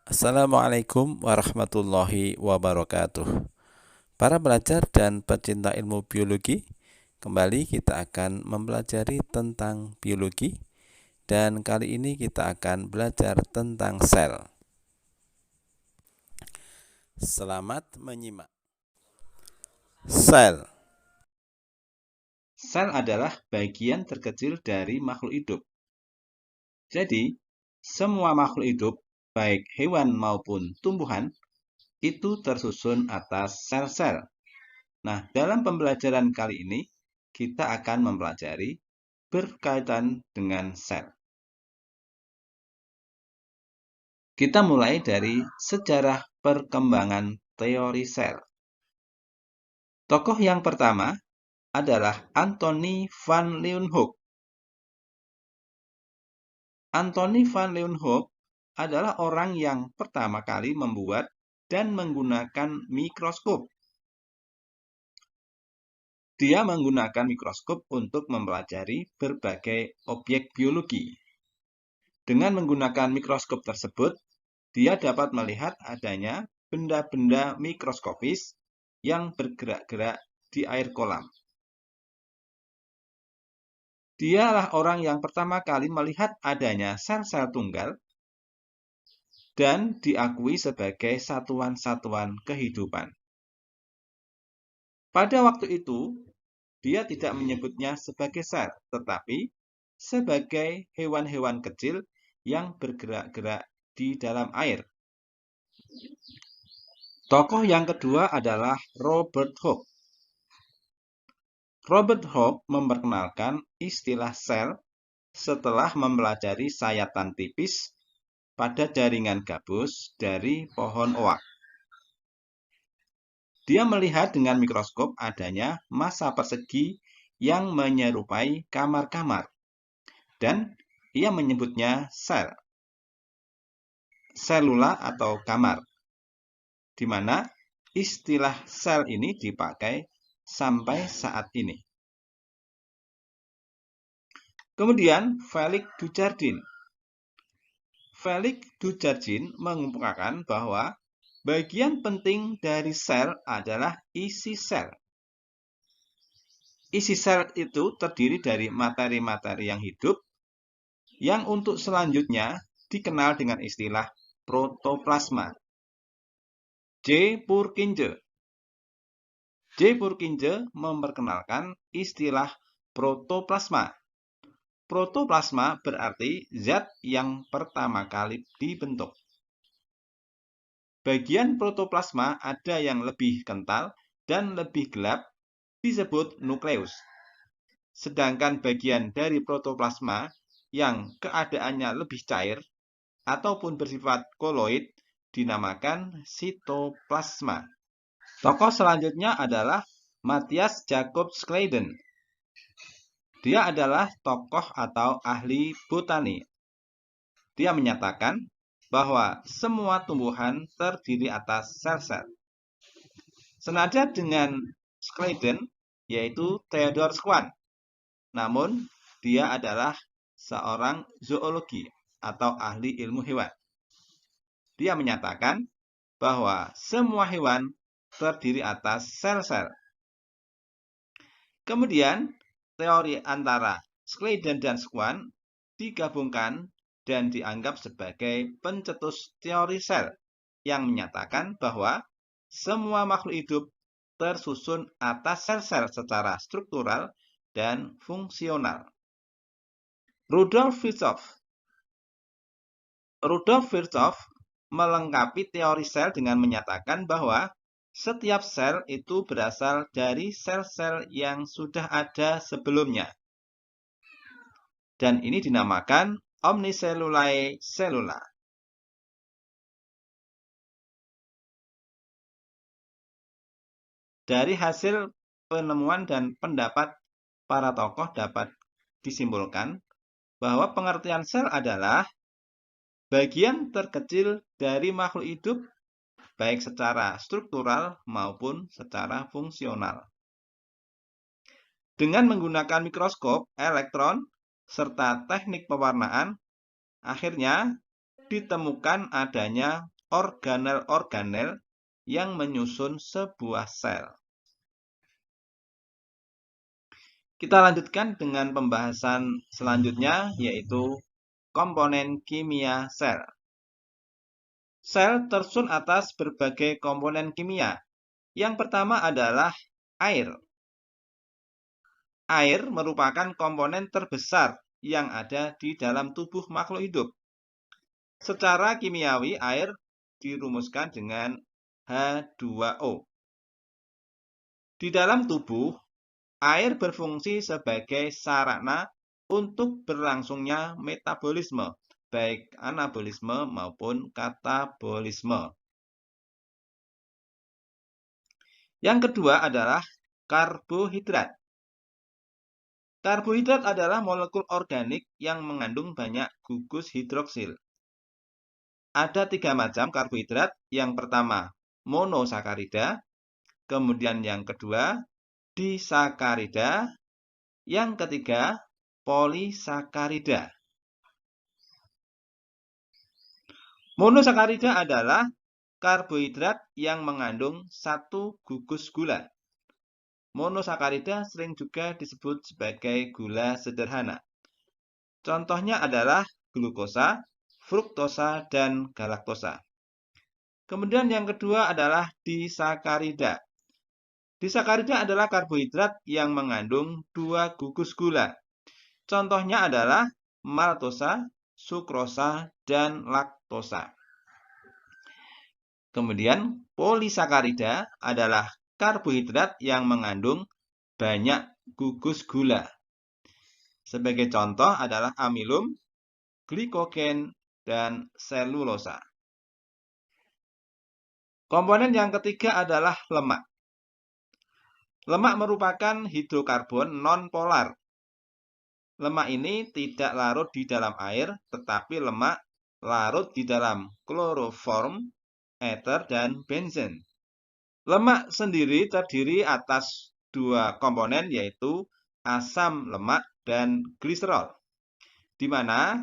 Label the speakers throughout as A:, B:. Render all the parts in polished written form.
A: Assalamualaikum warahmatullahi wabarakatuh. Para pelajar dan pecinta ilmu biologi, kembali kita akan mempelajari tentang biologi dan kali ini kita akan belajar tentang sel. Selamat menyimak. Sel.
B: Sel adalah bagian terkecil dari makhluk hidup. Jadi, semua makhluk hidup, baik hewan maupun tumbuhan, itu tersusun atas sel-sel. Nah, dalam pembelajaran kali ini, kita akan mempelajari berkaitan dengan sel. Kita mulai dari sejarah perkembangan teori sel. Tokoh yang pertama adalah Antony van Leeuwenhoek. Antony van Leeuwenhoek adalah orang yang pertama kali membuat dan menggunakan mikroskop. Dia menggunakan mikroskop untuk mempelajari berbagai objek biologi. Dengan menggunakan mikroskop tersebut, dia dapat melihat adanya benda-benda mikroskopis yang bergerak-gerak di air kolam. Dialah orang yang pertama kali melihat adanya sel-sel tunggal dan diakui sebagai satuan-satuan kehidupan. Pada waktu itu, dia tidak menyebutnya sebagai sel, tetapi sebagai hewan-hewan kecil yang bergerak-gerak di dalam air. Tokoh yang kedua adalah Robert Hooke. Robert Hooke memperkenalkan istilah sel setelah mempelajari sayatan tipis pada jaringan gabus dari pohon oak. Dia melihat dengan mikroskop adanya massa persegi yang menyerupai kamar-kamar, dan ia menyebutnya sel, selula atau kamar, di mana istilah sel ini dipakai sampai saat ini. Kemudian Félix Dujardin. Félix Dujardin mengemukakan bahwa bagian penting dari sel adalah isi sel. Isi sel itu terdiri dari materi-materi yang hidup yang untuk selanjutnya dikenal dengan istilah protoplasma. J. Purkinje memperkenalkan istilah protoplasma. Protoplasma berarti zat yang pertama kali dibentuk. Bagian protoplasma ada yang lebih kental dan lebih gelap, disebut nukleus. Sedangkan bagian dari protoplasma yang keadaannya lebih cair ataupun bersifat koloid dinamakan sitoplasma. Tokoh selanjutnya adalah Matthias Jacob Schleiden. Dia adalah tokoh atau ahli botani. Dia menyatakan bahwa semua tumbuhan terdiri atas sel-sel. Senada dengan Schleiden, yaitu Theodor Schwann. Namun, dia adalah seorang zoologi atau ahli ilmu hewan. Dia menyatakan bahwa semua hewan terdiri atas sel-sel. Kemudian, teori antara Schleiden dan Schwann digabungkan dan dianggap sebagai pencetus teori sel yang menyatakan bahwa semua makhluk hidup tersusun atas sel-sel secara struktural dan fungsional. Rudolf Virchow melengkapi teori sel dengan menyatakan bahwa setiap sel itu berasal dari sel-sel yang sudah ada sebelumnya. Dan ini dinamakan omnicellulae cellula. Dari hasil penemuan dan pendapat para tokoh dapat disimpulkan bahwa pengertian sel adalah bagian terkecil dari makhluk hidup baik secara struktural maupun secara fungsional. Dengan menggunakan mikroskop, elektron, serta teknik pewarnaan, akhirnya ditemukan adanya organel-organel yang menyusun sebuah sel. Kita lanjutkan dengan pembahasan selanjutnya, yaitu komponen kimia sel. Sel tersusun atas berbagai komponen kimia. Yang pertama adalah air. Air merupakan komponen terbesar yang ada di dalam tubuh makhluk hidup. Secara kimiawi, air dirumuskan dengan H2O. Di dalam tubuh, air berfungsi sebagai sarana untuk berlangsungnya metabolisme, baik anabolisme maupun katabolisme. Yang kedua adalah karbohidrat. Karbohidrat adalah molekul organik yang mengandung banyak gugus hidroksil. Ada 3 macam karbohidrat. Yang pertama, monosakarida. Kemudian yang kedua, disakarida. Yang ketiga, polisakarida. Monosakarida adalah karbohidrat yang mengandung 1 gugus gula. Monosakarida sering juga disebut sebagai gula sederhana. Contohnya adalah glukosa, fruktosa, dan galaktosa. Kemudian yang kedua adalah disakarida. Disakarida adalah karbohidrat yang mengandung 2 gugus gula. Contohnya adalah maltosa, sukrosa, dan laktosa. Kemudian polisakarida adalah karbohidrat yang mengandung banyak gugus gula. Sebagai contoh adalah amilum, glikogen, dan selulosa. Komponen yang ketiga adalah lemak. Lemak merupakan hidrokarbon non-polar. Lemak ini tidak larut di dalam air, tetapi lemak larut di dalam kloroform, ether, dan benzen. Lemak sendiri terdiri atas 2 komponen, yaitu asam lemak dan gliserol, di mana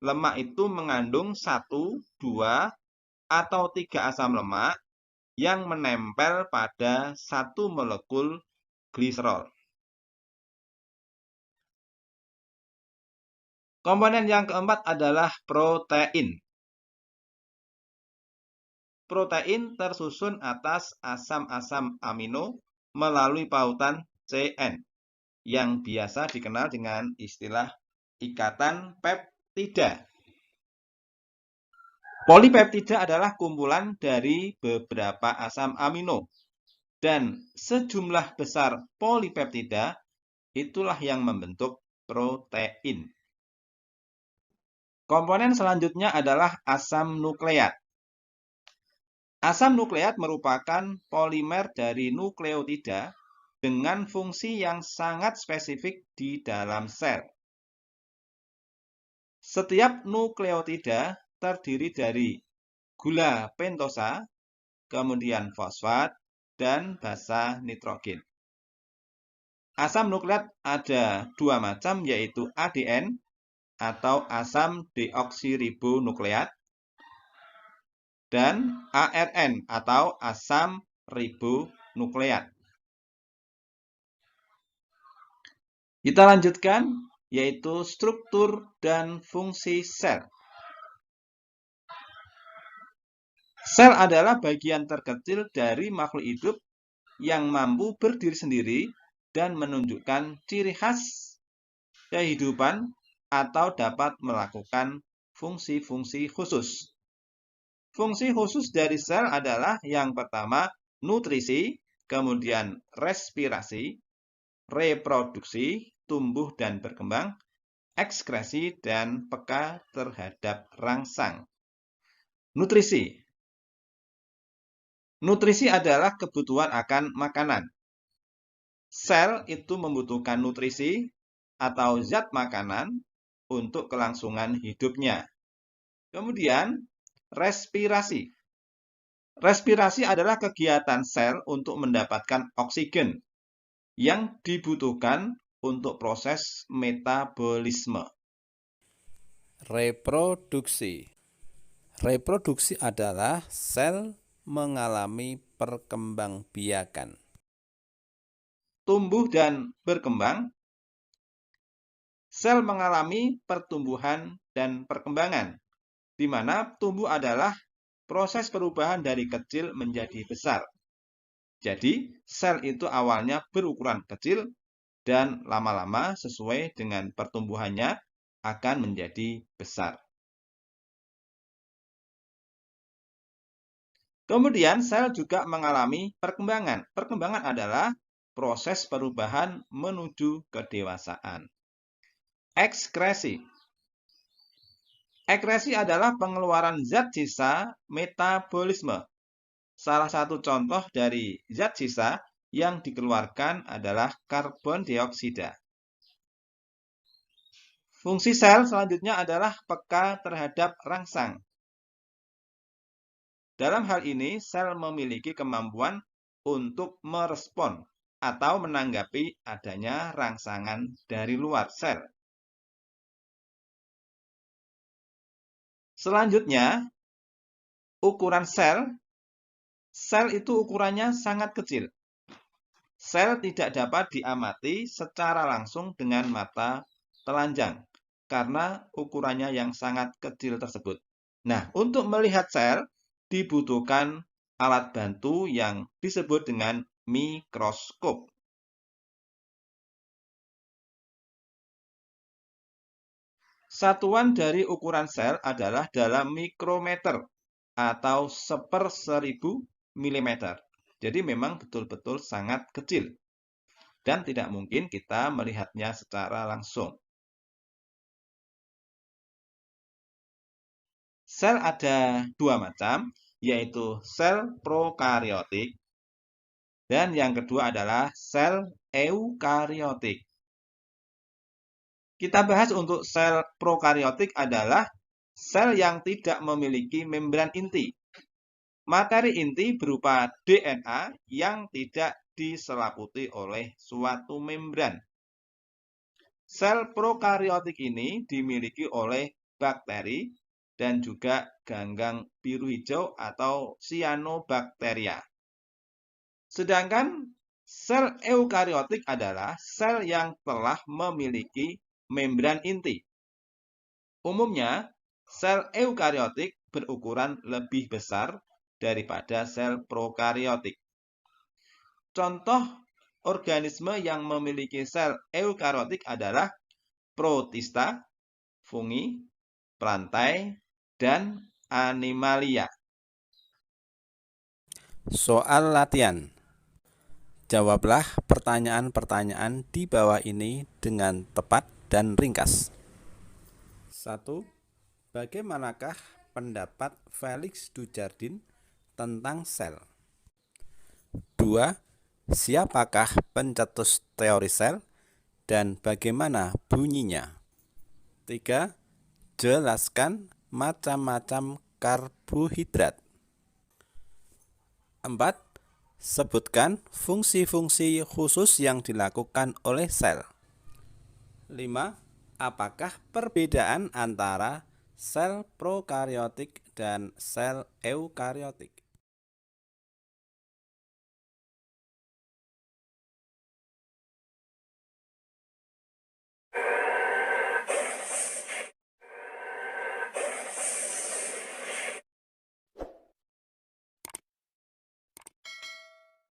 B: lemak itu mengandung 1, 2, atau 3 asam lemak yang menempel pada 1 molekul gliserol. Komponen yang keempat adalah protein. Protein tersusun atas asam-asam amino melalui pautan CN, yang biasa dikenal dengan istilah ikatan peptida. Polipeptida adalah kumpulan dari beberapa asam amino, dan sejumlah besar polipeptida itulah yang membentuk protein. Komponen selanjutnya adalah asam nukleat. Asam nukleat merupakan polimer dari nukleotida dengan fungsi yang sangat spesifik di dalam sel. Setiap nukleotida terdiri dari gula pentosa, kemudian fosfat, dan basa nitrogen. Asam nukleat ada 2 macam, yaitu ADN atau asam deoksiribonukleat, dan ARN atau asam ribonukleat. Kita lanjutkan, yaitu struktur dan fungsi sel. Sel adalah bagian terkecil dari makhluk hidup yang mampu berdiri sendiri dan menunjukkan ciri khas kehidupan atau dapat melakukan fungsi-fungsi khusus. Fungsi khusus dari sel adalah yang pertama nutrisi, kemudian respirasi, reproduksi, tumbuh dan berkembang, ekskresi, dan peka terhadap rangsang. Nutrisi. Nutrisi adalah kebutuhan akan makanan. Sel itu membutuhkan nutrisi atau zat makanan untuk kelangsungan hidupnya. Kemudian, respirasi. Respirasi adalah kegiatan sel untuk mendapatkan oksigen yang dibutuhkan untuk proses metabolisme.
A: Reproduksi. Reproduksi adalah sel mengalami perkembangbiakan.
B: Tumbuh dan berkembang. Sel mengalami pertumbuhan dan perkembangan, di mana tumbuh adalah proses perubahan dari kecil menjadi besar. Jadi, sel itu awalnya berukuran kecil dan lama-lama sesuai dengan pertumbuhannya akan menjadi besar. Kemudian sel juga mengalami perkembangan. Perkembangan adalah proses perubahan menuju kedewasaan. Ekskresi. Ekskresi adalah pengeluaran zat sisa metabolisme. Salah satu contoh dari zat sisa yang dikeluarkan adalah karbon dioksida. Fungsi sel selanjutnya adalah peka terhadap rangsang. Dalam hal ini, sel memiliki kemampuan untuk merespon atau menanggapi adanya rangsangan dari luar sel. Selanjutnya, ukuran sel. Sel itu ukurannya sangat kecil. Sel tidak dapat diamati secara langsung dengan mata telanjang karena ukurannya yang sangat kecil tersebut. Nah, untuk melihat sel, dibutuhkan alat bantu yang disebut dengan mikroskop. Satuan dari ukuran sel adalah dalam mikrometer atau 1/1000 mm. Jadi memang betul-betul sangat kecil dan tidak mungkin kita melihatnya secara langsung. Sel ada dua macam, yaitu sel prokariotik dan yang kedua adalah sel eukariotik. Kita bahas untuk sel prokariotik adalah sel yang tidak memiliki membran inti. Materi inti berupa DNA yang tidak diselimuti oleh suatu membran. Sel prokariotik ini dimiliki oleh bakteri dan juga ganggang biru hijau atau cyanobacteria. Sedangkan sel eukariotik adalah sel yang telah memiliki membran inti. Umumnya, sel eukariotik berukuran lebih besar daripada sel prokariotik. Contoh organisme yang memiliki sel eukariotik adalah protista, fungi, perantai, dan animalia.
A: Soal latihan. Jawablah pertanyaan-pertanyaan di bawah ini dengan tepat dan ringkas. 1. Bagaimanakah pendapat Felix Dujardin tentang sel? 2. Siapakah pencetus teori sel dan bagaimana bunyinya? 3. Jelaskan macam-macam karbohidrat. 4. Sebutkan fungsi-fungsi khusus yang dilakukan oleh sel. 5. Apakah perbedaan antara sel prokariotik dan sel eukariotik?